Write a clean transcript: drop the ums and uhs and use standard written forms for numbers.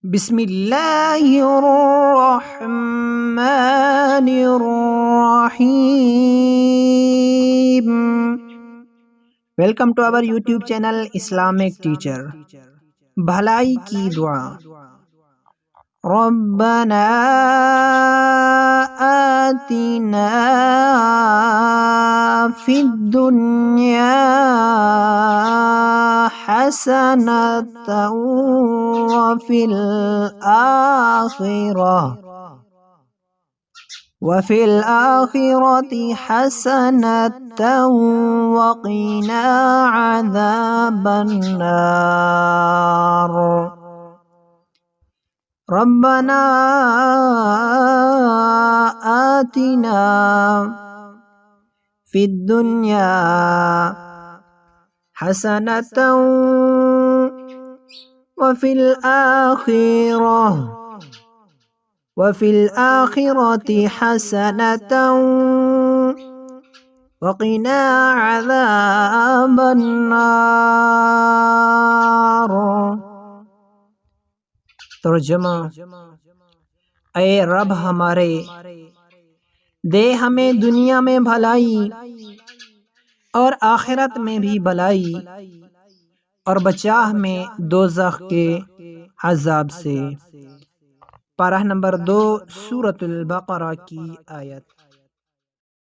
बिस्मिल्लाहिर्रहमानिर्रहीम। Welcome to our YouTube channel Islamic teacher. भलाई की दुआ। रब्बना आतिना फिद्दुन्या हसनतन वफिल आखिरति हसनतन वक़िना अज़ाबन्नार। रब्बना आतिना फिद्दुन्या हसनतन वफिल आखिरति हसनतन वक़िना अज़ाबन्नार। तर्जुमा, ऐ रब हमारे, दे हमें दुनिया में भलाई और आखिरत में भी भलाई और बचा हमें दोज़ख के अज़ाब से। पारा नंबर 2 सूरतुल बक़रा की आयत।